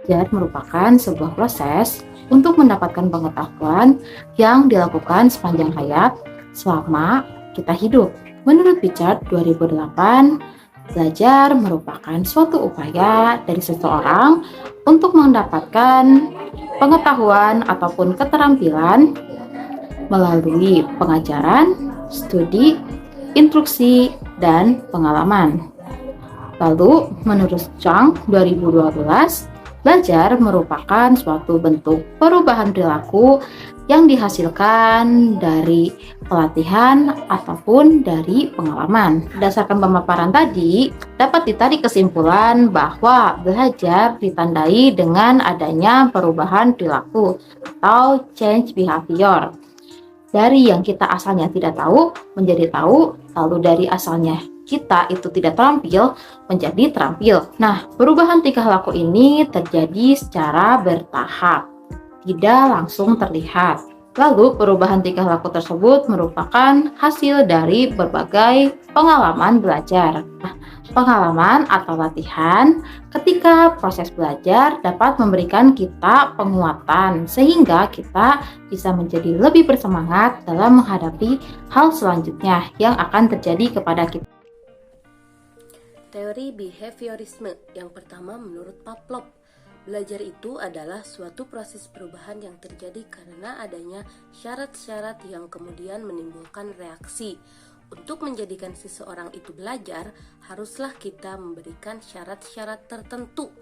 Belajar merupakan sebuah proses untuk mendapatkan pengetahuan yang dilakukan sepanjang hayat selama kita hidup. Menurut Pichard 2008, belajar merupakan suatu upaya dari seseorang untuk mendapatkan pengetahuan ataupun keterampilan melalui pengajaran, studi, instruksi, dan pengalaman. Lalu, menurut Chang 2012, belajar merupakan suatu bentuk perubahan perilaku yang dihasilkan dari pelatihan ataupun dari pengalaman. Berdasarkan pemaparan tadi, dapat ditarik kesimpulan bahwa belajar ditandai dengan adanya perubahan perilaku atau change behavior. Dari yang kita asalnya tidak tahu menjadi tahu, lalu dari asalnya kita itu tidak terampil menjadi terampil. Nah, perubahan tingkah laku ini terjadi secara bertahap, tidak langsung terlihat. Lalu, perubahan tingkah laku tersebut merupakan hasil dari berbagai pengalaman belajar. Nah, pengalaman atau latihan ketika proses belajar dapat memberikan kita penguatan sehingga kita bisa menjadi lebih bersemangat dalam menghadapi hal selanjutnya yang akan terjadi kepada kita. Teori behaviorisme yang pertama menurut Pavlov, belajar itu adalah suatu proses perubahan yang terjadi karena adanya syarat-syarat yang kemudian menimbulkan reaksi. Untuk menjadikan seseorang itu belajar, haruslah kita memberikan syarat-syarat tertentu.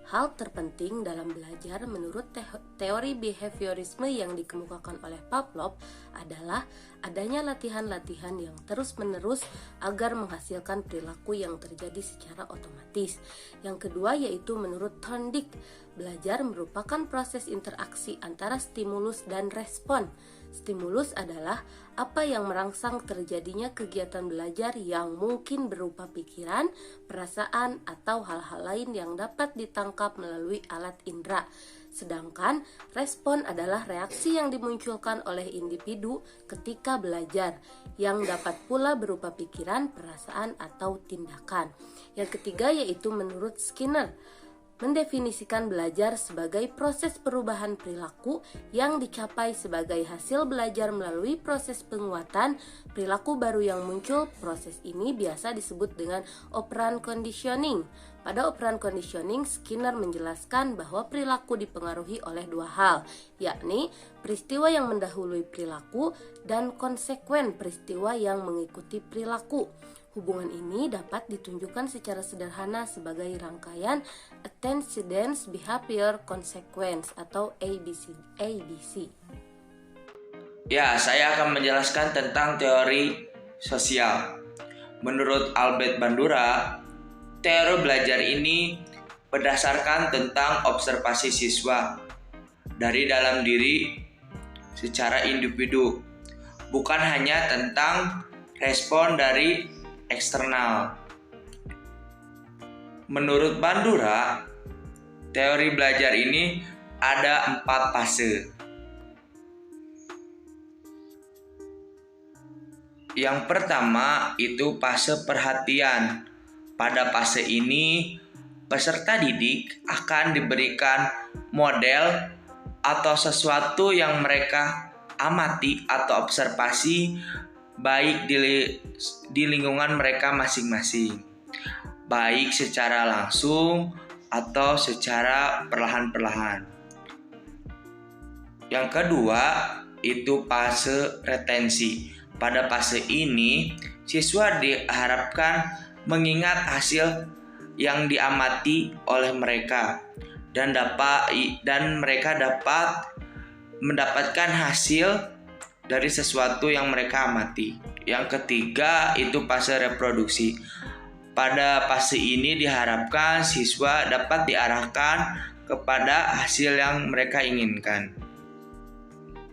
Hal terpenting dalam belajar menurut teori behaviorisme yang dikemukakan oleh Pavlov adalah adanya latihan-latihan yang terus-menerus agar menghasilkan perilaku yang terjadi secara otomatis. Yang kedua yaitu menurut Thorndike, belajar merupakan proses interaksi antara stimulus dan respon. Stimulus adalah apa yang merangsang terjadinya kegiatan belajar yang mungkin berupa pikiran, perasaan, atau hal-hal lain yang dapat ditangkap melalui alat indera. Sedangkan respon adalah reaksi yang dimunculkan oleh individu ketika belajar, yang dapat pula berupa pikiran, perasaan, atau tindakan. Yang ketiga yaitu menurut Skinner, mendefinisikan belajar sebagai proses perubahan perilaku yang dicapai sebagai hasil belajar melalui proses penguatan perilaku baru yang muncul. Proses ini biasa disebut dengan operant conditioning. Pada operant conditioning, Skinner menjelaskan bahwa perilaku dipengaruhi oleh dua hal, yakni peristiwa yang mendahului perilaku dan konsekuen peristiwa yang mengikuti perilaku. Hubungan ini dapat ditunjukkan secara sederhana sebagai rangkaian Antecedents Behavior Consequence atau ABC. Ya, saya akan menjelaskan tentang teori sosial. Menurut Albert Bandura, teori belajar ini berdasarkan tentang observasi siswa dari dalam diri secara individu, bukan hanya tentang respon dari eksternal. Menurut Bandura, teori belajar ini ada 4 fase. Yang pertama itu fase perhatian. Pada fase ini, peserta didik akan diberikan model atau sesuatu yang mereka amati atau observasi baik di lingkungan mereka masing-masing, baik secara langsung atau secara perlahan-perlahan. Yang kedua itu fase retensi. Pada fase ini, siswa diharapkan mengingat hasil yang diamati oleh mereka dan mereka dapat mendapatkan hasil dari sesuatu yang mereka amati. Yang ketiga itu fase reproduksi. Pada fase ini diharapkan siswa dapat diarahkan kepada hasil yang mereka inginkan.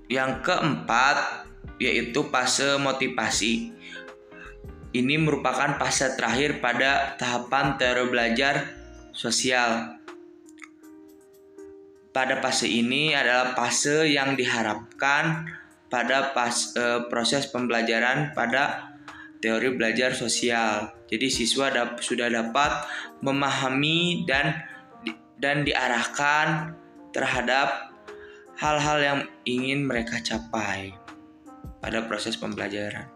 Yang keempat yaitu fase motivasi. Ini merupakan fase terakhir pada tahapan teori belajar sosial. Pada fase ini adalah fase yang diharapkan pada proses pembelajaran pada teori belajar sosial. Jadi siswa sudah dapat memahami dan dan diarahkan terhadap hal-hal yang ingin mereka capai pada proses pembelajaran.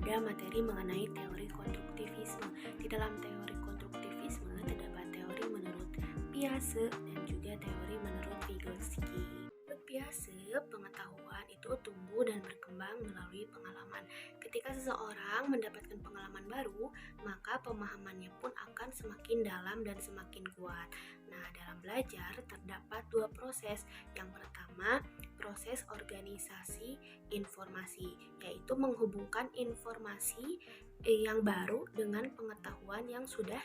Ada materi mengenai teori konstruktivisme. Di dalam teori konstruktivisme terdapat teori menurut Piaget dan juga teori menurut Vygotsky. Menurut Piaget, pengetahuan itu tumbuh dan berkembang melalui pengalaman. Ketika seseorang mendapatkan pengalaman baru, maka pemahamannya pun akan semakin dalam dan semakin kuat. Nah, dalam belajar terdapat dua proses. Yang pertama, proses organisasi informasi, yaitu menghubungkan informasi yang baru dengan pengetahuan yang sudah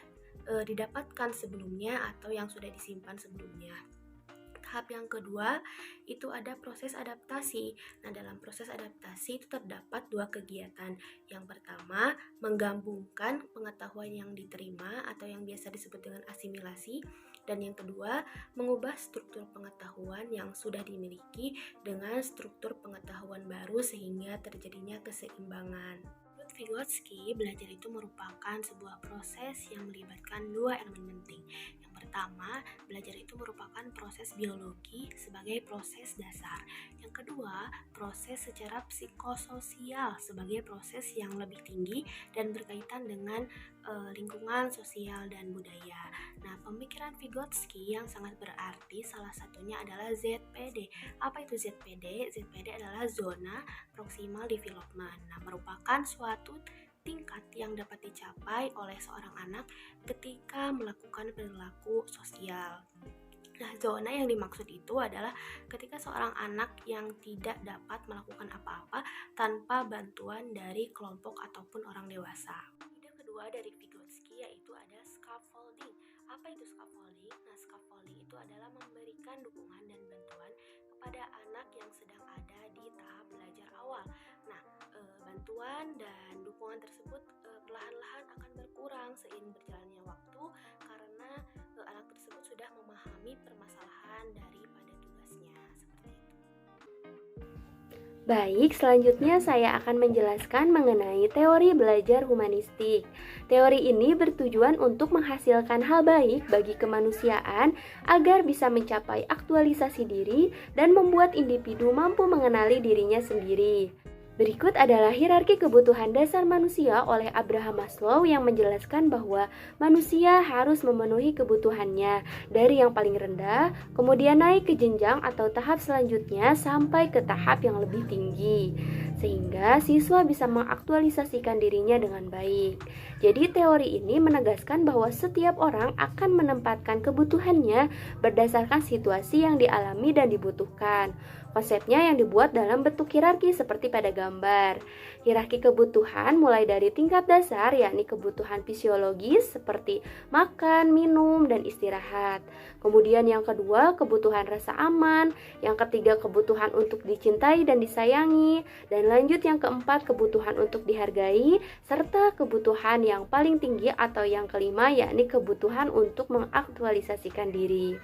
didapatkan sebelumnya atau yang sudah disimpan sebelumnya. Tahap yang kedua itu ada proses adaptasi. Nah, dalam proses adaptasi itu terdapat dua kegiatan. Yang pertama, menggabungkan pengetahuan yang diterima atau yang biasa disebut dengan asimilasi. Dan yang kedua, mengubah struktur pengetahuan yang sudah dimiliki dengan struktur pengetahuan baru sehingga terjadinya keseimbangan. Menurut Vygotsky, belajar itu merupakan sebuah proses yang melibatkan dua elemen penting. Yang pertama, belajar itu merupakan proses biologi sebagai proses dasar. Yang kedua, proses secara psikososial sebagai proses yang lebih tinggi dan berkaitan dengan lingkungan sosial dan budaya. Nah, pemikiran Vygotsky yang sangat berarti salah satunya adalah ZPD. Apa itu ZPD? ZPD adalah zona proximal development. Nah, merupakan suatu tingkat yang dapat dicapai oleh seorang anak ketika melakukan perilaku sosial. Nah, zona yang dimaksud itu adalah ketika seorang anak yang tidak dapat melakukan apa-apa tanpa bantuan dari kelompok ataupun orang dewasa. Ide kedua dari Vygotsky yaitu ada scaffolding. Apa itu scaffolding? Nah, scaffolding itu adalah memberikan dukungan dan bantuan kepada anak yang sedang ada di tahap belajar awal. Nah, bantuan dan dukungan tersebut perlahan-lahan akan berkurang seiring berjalannya waktu karena anak tersebut sudah memahami permasalahan daripada tugasnya. Seperti itu. Baik, selanjutnya saya akan menjelaskan mengenai teori belajar humanistik. Teori ini bertujuan untuk menghasilkan hal baik bagi kemanusiaan agar bisa mencapai aktualisasi diri dan membuat individu mampu mengenali dirinya sendiri. Berikut adalah hierarki kebutuhan dasar manusia oleh Abraham Maslow yang menjelaskan bahwa manusia harus memenuhi kebutuhannya dari yang paling rendah, kemudian naik ke jenjang atau tahap selanjutnya sampai ke tahap yang lebih tinggi, sehingga siswa bisa mengaktualisasikan dirinya dengan baik. Jadi teori ini menegaskan bahwa setiap orang akan menempatkan kebutuhannya berdasarkan situasi yang dialami dan dibutuhkan. Konsepnya yang dibuat dalam bentuk hierarki seperti pada gambar. Hierarki kebutuhan mulai dari tingkat dasar, yakni kebutuhan fisiologis seperti makan, minum, dan istirahat. Kemudian yang kedua, kebutuhan rasa aman. Yang ketiga, kebutuhan untuk dicintai dan disayangi. Dan lanjut yang keempat, kebutuhan untuk dihargai. Serta kebutuhan yang paling tinggi atau yang kelima, yakni kebutuhan untuk mengaktualisasikan diri.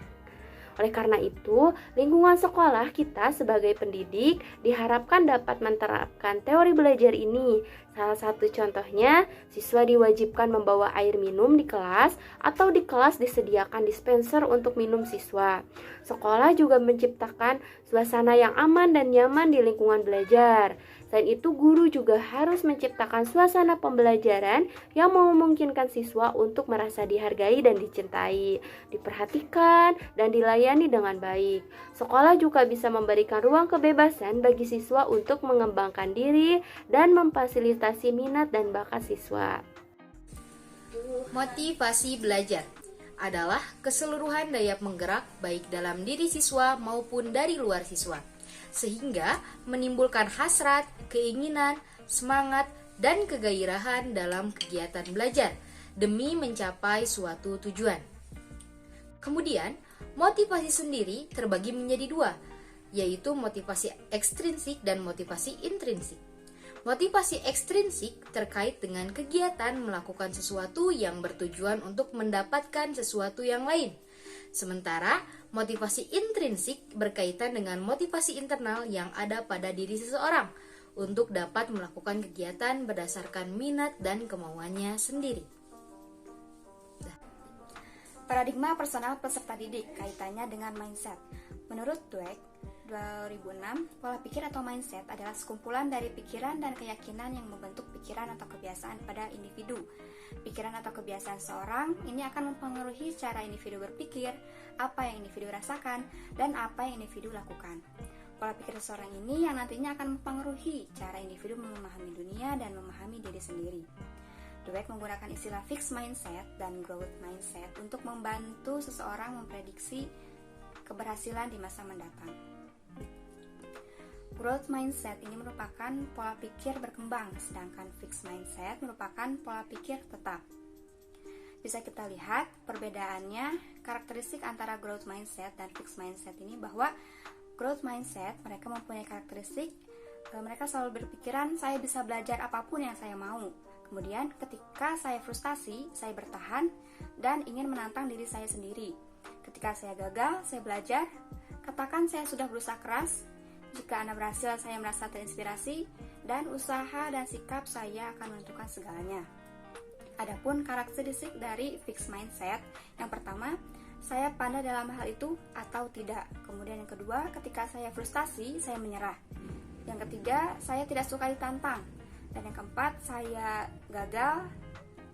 Oleh karena itu, lingkungan sekolah kita sebagai pendidik diharapkan dapat menerapkan teori belajar ini. Salah satu contohnya, siswa diwajibkan membawa air minum di kelas atau di kelas disediakan dispenser untuk minum siswa. Sekolah juga menciptakan suasana yang aman dan nyaman di lingkungan belajar. Selain itu, guru juga harus menciptakan suasana pembelajaran yang memungkinkan siswa untuk merasa dihargai dan dicintai, diperhatikan, dan dilayani dengan baik. Sekolah juga bisa memberikan ruang kebebasan bagi siswa untuk mengembangkan diri dan memfasilitasi minat dan bakat siswa. Motivasi belajar adalah keseluruhan daya penggerak baik dalam diri siswa maupun dari luar siswa, sehingga menimbulkan hasrat, keinginan, semangat, dan kegairahan dalam kegiatan belajar demi mencapai suatu tujuan. Kemudian, motivasi sendiri terbagi menjadi dua, yaitu motivasi ekstrinsik dan motivasi intrinsik. Motivasi ekstrinsik terkait dengan kegiatan melakukan sesuatu yang bertujuan untuk mendapatkan sesuatu yang lain. Sementara motivasi intrinsik berkaitan dengan motivasi internal yang ada pada diri seseorang untuk dapat melakukan kegiatan berdasarkan minat dan kemauannya sendiri. Paradigma personal peserta didik kaitannya dengan mindset. Menurut Dweck 2006, pola pikir atau mindset adalah sekumpulan dari pikiran dan keyakinan yang membentuk pikiran atau kebiasaan pada individu. Pikiran atau kebiasaan seorang ini akan mempengaruhi cara individu berpikir, apa yang individu rasakan, dan apa yang individu lakukan. Pola pikir seseorang ini yang nantinya akan mempengaruhi cara individu memahami dunia dan memahami diri sendiri. Dweck menggunakan istilah fixed mindset dan growth mindset untuk membantu seseorang memprediksi keberhasilan di masa mendatang. Growth mindset ini merupakan pola pikir berkembang, sedangkan fixed mindset merupakan pola pikir tetap. Bisa kita lihat perbedaannya, karakteristik antara growth mindset dan fixed mindset ini bahwa growth mindset mereka mempunyai karakteristik mereka selalu berpikiran saya bisa belajar apapun yang saya mau. Kemudian ketika saya frustasi, saya bertahan dan ingin menantang diri saya sendiri. Ketika saya gagal, saya belajar. Katakan saya sudah berusaha keras. Jika Anda berhasil, saya merasa terinspirasi dan usaha dan sikap saya akan menentukan segalanya. Adapun karakteristik dari fixed mindset, yang pertama, saya pandai dalam hal itu atau tidak. Kemudian yang kedua, ketika saya frustasi, saya menyerah. Yang ketiga, saya tidak suka ditantang. Dan yang keempat, saya gagal,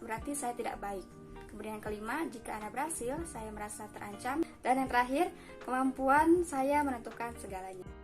berarti saya tidak baik. Kemudian yang kelima, jika Anda berhasil, saya merasa terancam. Dan yang terakhir, kemampuan saya menentukan segalanya.